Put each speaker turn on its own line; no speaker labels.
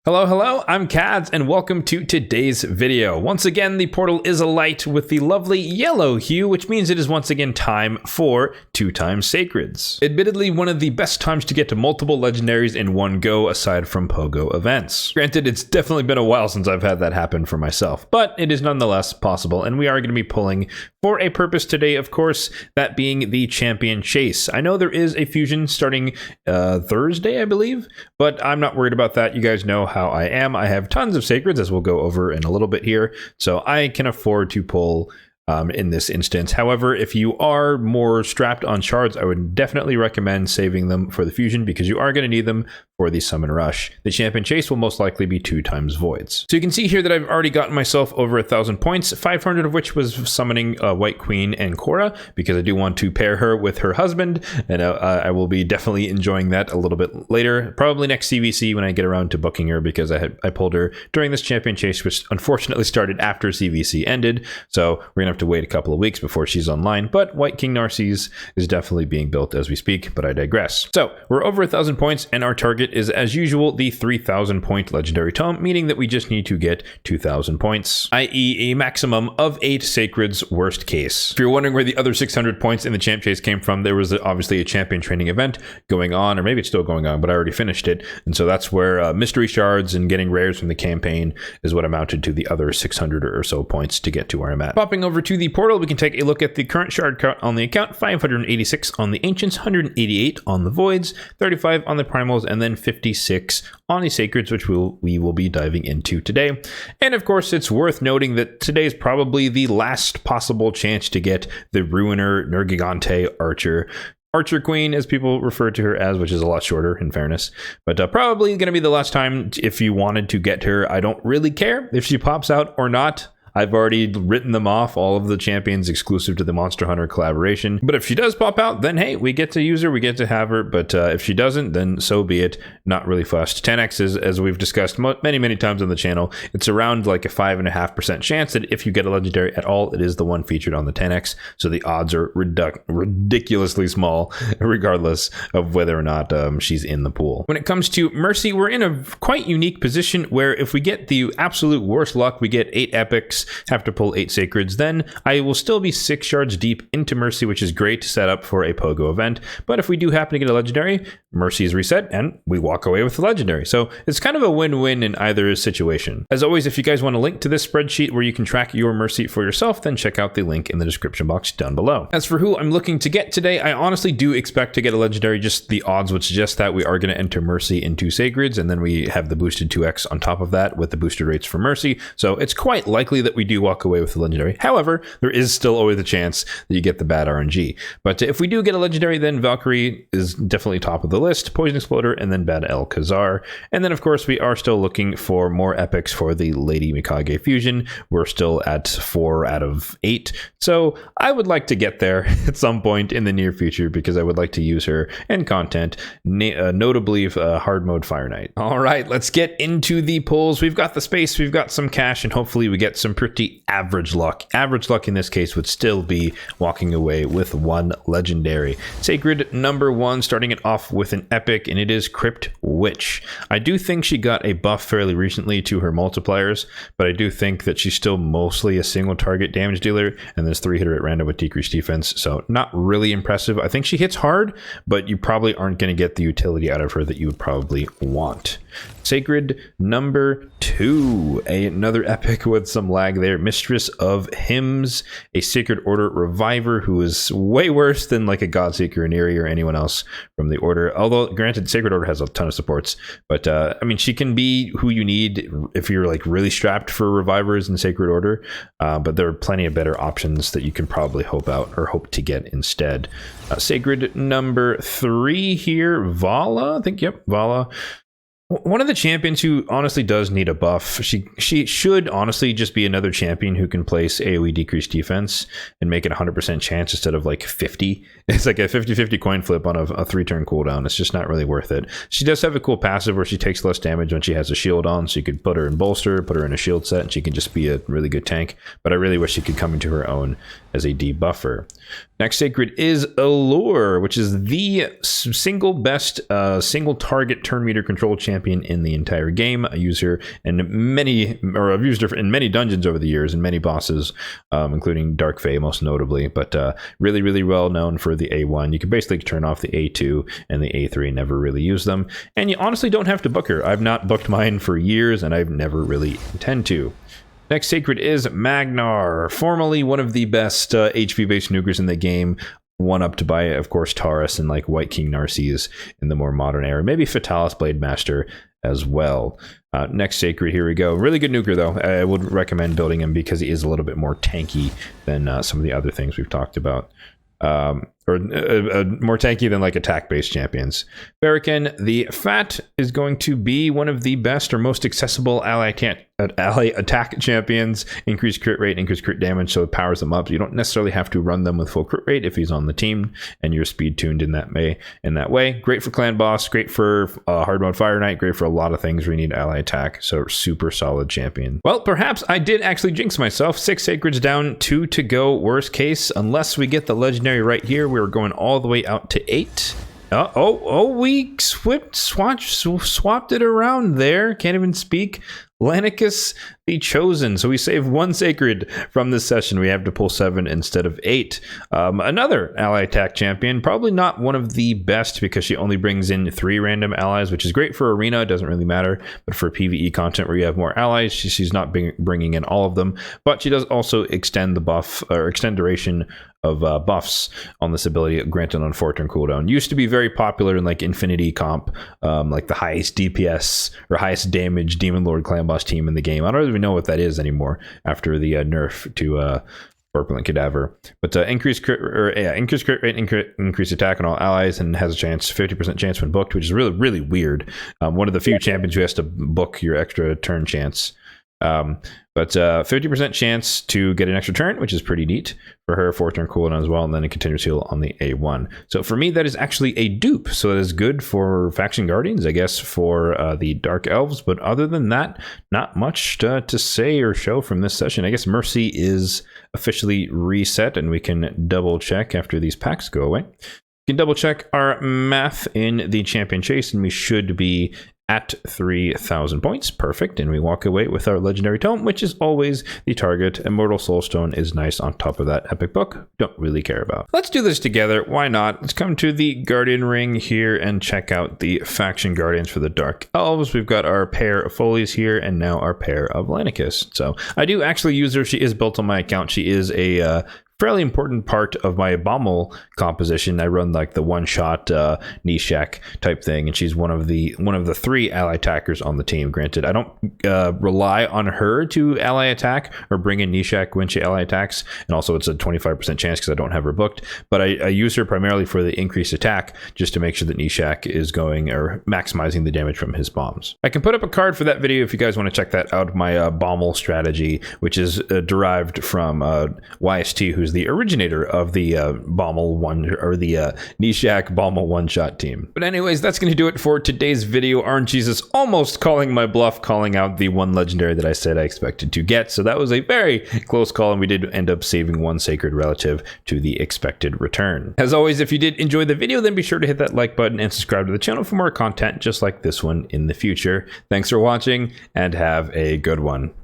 Hello, I'm Kads, and welcome to today's video. Once again, the portal is alight with the lovely yellow hue, which means it is once again time for 2x Sacreds. Admittedly, one of the best times to get to multiple legendaries in one go, aside from POGO events. Granted, it's definitely been a while since I've had that happen for myself, but it is nonetheless possible, and we are going to be pulling for a purpose today, of course, that being the Champion Chase. I know there is a fusion starting Thursday, I believe, but I'm not worried about that. You guys know how I am. I have tons of Sacreds, as we'll go over in a little bit here, so I can afford to pull in this instance. However, if you are more strapped on shards, I would definitely recommend saving them for the fusion because you are going to need them for the summon rush. The Champion Chase will most likely be 2x voids. So you can see here that I've already gotten myself over 1,000 points, 500 of which was summoning White Queen and Cora, because I do want to pair her with her husband, and I will be definitely enjoying that a little bit later, probably next CVC when I get around to booking her, because I pulled her during this Champion Chase, which unfortunately started after CVC ended, so we're gonna have to wait a couple of weeks before she's online. But White King Narcisse is definitely being built as we speak, but I digress. So we're over 1,000 points, and our target is, as usual, the 3,000 point legendary tome, meaning that we just need to get 2,000 points, i.e. a maximum of 8 Sacreds, worst case. If you're wondering where the other 600 points in the Champ Chase came from, there was obviously a champion training event going on, or maybe it's still going on, but I already finished it, and so that's where mystery shards and getting rares from the campaign is what amounted to the other 600 or so points to get to where I'm at. Popping over to the portal, we can take a look at the current shard count on the account: 586 on the ancients, 188 on the voids, 35 on the primals, and then 56 on the sacreds, which we will be diving into today. And of course, it's worth noting that today is probably the last possible chance to get the Ruiner Nergigante Archer. Archer Queen, as people refer to her as, which is a lot shorter in fairness, but probably going to be the last time if you wanted to get her. I don't really care if she pops out or not. I've already written them off, all of the champions exclusive to the Monster Hunter collaboration. But if she does pop out, then hey, we get to use her, we get to have her. But if she doesn't, then so be it. Not really fussed. 10x is, as we've discussed many times on the channel, it's around like a 5.5% chance that if you get a legendary at all, it is the one featured on the 10x. So the odds are ridiculously small, regardless of whether or not she's in the pool. When it comes to Mercy, we're in a quite unique position where if we get the absolute worst luck, we get 8 epics, have to pull 8 sacreds, then I will still be 6 shards deep into Mercy, which is great to set up for a POGO event. But if we do happen to get a legendary, Mercy is reset and we walk away with the legendary. So it's kind of a win-win in either situation. As always, if you guys want a link to this spreadsheet where you can track your Mercy for yourself, then check out the link in the description box down below. As for who I'm looking to get today, I honestly do expect to get a legendary. Just the odds would suggest that we are going to enter Mercy into sacreds, and then we have the boosted 2x on top of that with the boosted rates for Mercy. So it's quite likely that we do walk away with the legendary. However, there is still always a chance that you get the bad RNG. But if we do get a legendary, then Valkyrie is definitely top of the list, Poison Exploder, and then Bad El Khazar. And then of course we are still looking for more epics for the Lady Mikage fusion. We're still at 4 out of 8. So I would like to get there at some point in the near future because I would like to use her in content, notably hard mode Fire Knight. All right, let's get into the pulls. We've got the space, we've got some cash, and hopefully we get some pretty average luck. Average luck in this case would still be walking away with 1 legendary. Sacred number 1, starting it off with an epic, and it is Crypt Witch. I do think she got a buff fairly recently to her multipliers, but I do think that she's still mostly a single target damage dealer, and there's 3-hitter at random with decreased defense, so not really impressive. I think she hits hard, but you probably aren't going to get the utility out of her that you would probably want. Sacred number 2, another epic with some lag there. Mistress of Hymns, a Sacred Order Reviver who is way worse than like a Godseeker or Neri or anyone else from the Order. Although, granted, Sacred Order has a ton of supports, but I mean, she can be who you need if you're like really strapped for Revivers in Sacred Order, but there are plenty of better options that you can probably hope to get instead. Sacred number 3 here, Vala, I think, yep, Vala. One of the champions who honestly does need a buff. She should honestly just be another champion who can place AoE decreased defense and make it 100% chance instead of like 50. It's like a 50-50 coin flip on a 3-turn cooldown. It's just not really worth it. She does have a cool passive where she takes less damage when she has a shield on, so you could put her in bolster, put her in a shield set, and she can just be a really good tank. But I really wish she could come into her own as a debuffer. Next sacred is Allure, which is the single best single target turn meter control champion champion in the entire game. I use her in I've used her in many dungeons over the years and many bosses, including Dark Fae most notably, but really, really well known for the A1. You can basically turn off the A2 and the A3, never really use them. And you honestly don't have to book her. I've not booked mine for years, and I've never really intend to. Next sacred is Magnar, formerly one of the best HP-based nukers in the game, one-upped by, of course, Taurus and like White King Narcisse in the more modern era. Maybe Fatalis Blade Master as well. Next sacred, here we go. Really good nuker, though. I would recommend building him because he is a little bit more tanky than some of the other things we've talked about. Or more tanky than like attack-based champions. Barakan the Fat is going to be one of the best or most accessible ally attack champions. Increased crit rate, increased crit damage, so it powers them up. You don't necessarily have to run them with full crit rate if he's on the team and you're speed tuned in that way. Great for clan boss, great for hard mode Fire Knight, great for a lot of things where you need ally attack. So super solid champion. Well, perhaps I did actually jinx myself. 6 sacreds down, 2 to go. Worst case, unless we get the legendary right here, we're going all the way out to 8. We swapped it around there. Can't even speak. Lanicus the Chosen. So we save 1 sacred from this session. We have to pull 7 instead of 8. Another ally attack champion. Probably not one of the best because she only brings in 3 random allies, which is great for arena. It doesn't really matter. But for PvE content where you have more allies, she's not bringing in all of them. But she does also extend the buff or extend duration of buffs on this ability granted on 4-turn cooldown. Used to be very popular in like Infinity comp, like the highest DPS or highest damage Demon Lord clan boss team in the game. I don't even know what that is anymore after the nerf to Corpulent Cadaver. But increased crit rate, increased attack on all allies, and has a 50% chance when booked, which is really, really weird. One of the few champions who has to book your extra turn chance. But 50% chance to get an extra turn, which is pretty neat for her. 4-turn cooldown as well, and then a continuous heal on the A1. So for me, that is actually a dupe. So that is good for faction guardians, I guess, for the dark elves. But other than that, not much to say or show from this session. I guess Mercy is officially reset, and we can double check after these packs go away. We can double check our math in the champion chase, and we should be at 3,000 points. Perfect. And we walk away with our legendary tome, which is always the target. Immortal Soulstone is nice on top of that epic book. Don't really care about. Let's do this together. Why not? Let's come to the Guardian Ring here and check out the faction guardians for the Dark Elves. We've got our pair of Folies here and now our pair of Lanicus. So I do actually use her. She is built on my account. She is a fairly important part of my Bommel composition. I run like the one-shot Nishak type thing, and she's one of the 3 ally attackers on the team. Granted, I don't rely on her to ally attack or bring in Nishak when she ally attacks, and also it's a 25% chance because I don't have her booked, but I use her primarily for the increased attack just to make sure that Nishak is going or maximizing the damage from his bombs. I can put up a card for that video if you guys want to check that out, my Bommel strategy, which is derived from YST, who's the originator of the Bommel Nishak Bommel one-shot team. But anyways, that's going to do it for today's video. RNG is almost calling my bluff, calling out the 1 legendary that I said I expected to get. So that was a very close call, and we did end up saving 1 sacred relative to the expected return. As always, if you did enjoy the video, then be sure to hit that like button and subscribe to the channel for more content just like this one in the future. Thanks for watching, and have a good one.